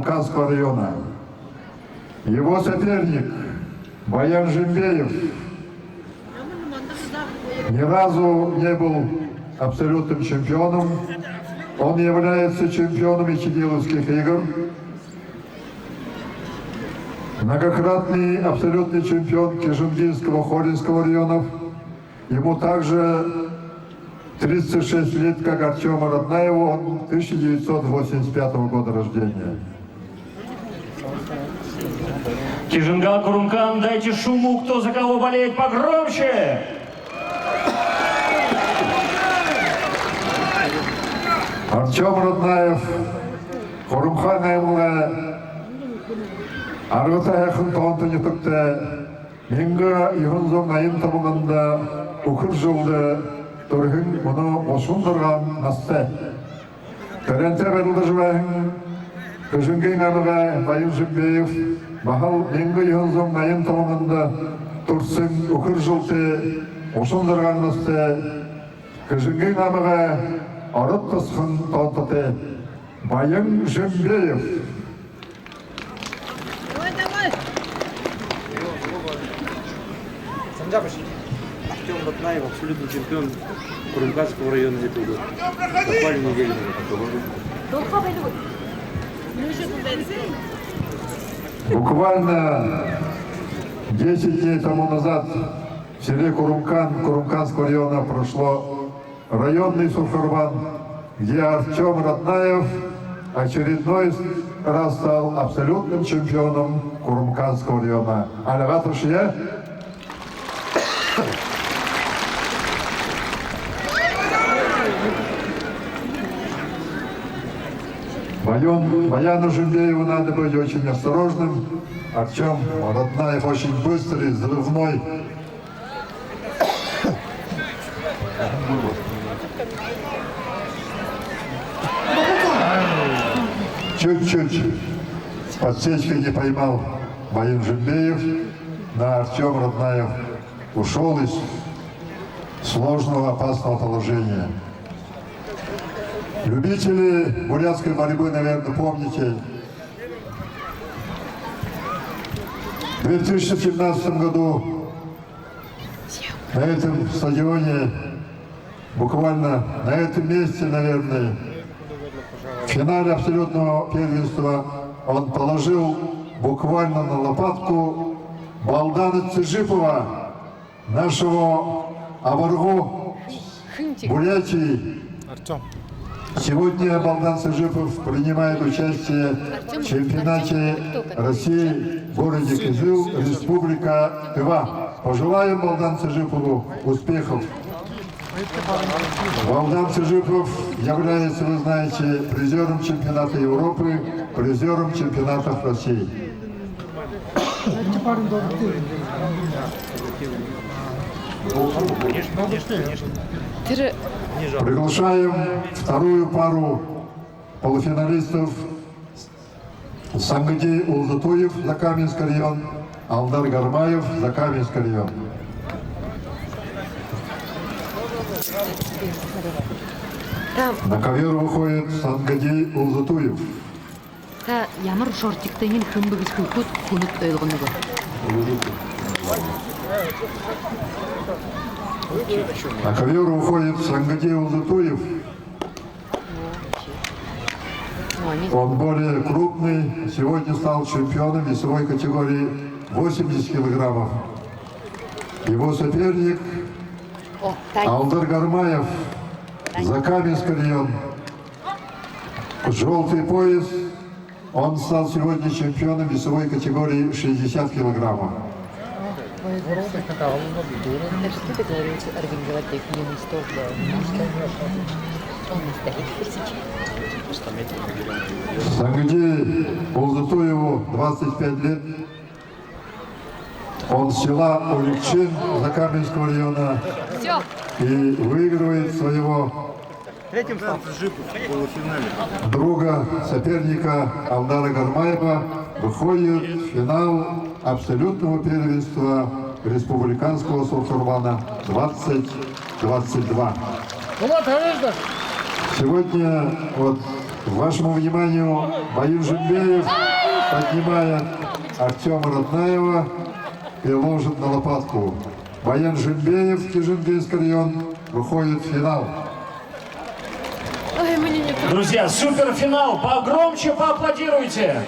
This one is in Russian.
Курымканского района. Его соперник Баян Жембеев ни разу не был абсолютным чемпионом. Он является чемпионом Ичедиловских игр. Многократный абсолютный чемпион Кижингинского, Хоринского районов. Ему также 36 лет, как Артему Роднаеву, он 1985 года рождения. Кижинган, Курумкан, дайте шуму, кто за кого болеет, погромче! Артем Роднаев, Курумхан Аймлы, Аргыта яқын тоғантын етікті, менгі үйінзон айын табылғанда ұқыр жылды тұрғын мұны осындырған насты. Төренте бәрілді жывайын, күжінген аныға Байын Жембеев, бағал менгі үйінзон айын табылғанда тұрсын ұқыр жылды осындырған насты. Күжінген аныға арып тұсқын тоғантыты Байын Жембеев. Артем Роднаев, абсолютный чемпион Курымканского района этого года. Буквально неделю назад. Буквально 10 дней тому назад в селе Курумкан Курумканского района прошло районный Сурхарбан, где Артем Роднаев очередной раз стал абсолютным чемпионом Курумканского района. Аллигатор Баяну Жембееву надо быть очень осторожным. Артем Роднаев очень быстрый, взрывной. Чуть-чуть подсечкой не поймал Баян Жембеев, на Артем Роднаев ушел из сложного, опасного положения. Любители бурятской борьбы, наверное, помните, в 2017 году на этом стадионе, буквально на этом месте, наверное, в финале абсолютного первенства он положил буквально на лопатку Балдана Цежипова, нашего оборгу Бурятии. Сегодня Балдан Цежипов принимает участие в чемпионате России в городе Кызыл, Республика Тыва. Пожелаем Балдан Цежипову успехов. Балдан Цежипов является, вы знаете, призером чемпионата Европы, призером чемпионатов России. Приглашаем вторую пару полуфиналистов Сангадей Улдатуев, Закаменский район, Алдар Гармаев, Закаменский район. На ковер выходит Сангадей Улдатуев. Ямар шортиктен күнбігіз күлкіт күніп өйлғыны бар. На ковер выходит Сангадей Улдатуев. Он более крупный, сегодня стал чемпионом весовой категории 80 килограммов. Его соперник Алдар Гармаев, Закаменский район. Желтый пояс. Он стал сегодня чемпионом весовой категории 60 килограммов. Сангадей Улдатуеву 25 лет. Он с села Уликчин Закаменского района и выигрывает своего Третьим стал Цежипов в полуфинале. Друга, соперника Алдара Гармаева, выходит в финал абсолютного первенства республиканского Сурхарбана 2022. Сегодня вот Вашему вниманию Баин Жимбеев поднимает Артема Ратнаева и ложит на лопатку. Баян Жимбеев, Кижингинский район, выходит в финал. Друзья, суперфинал. Погромче поаплодируйте.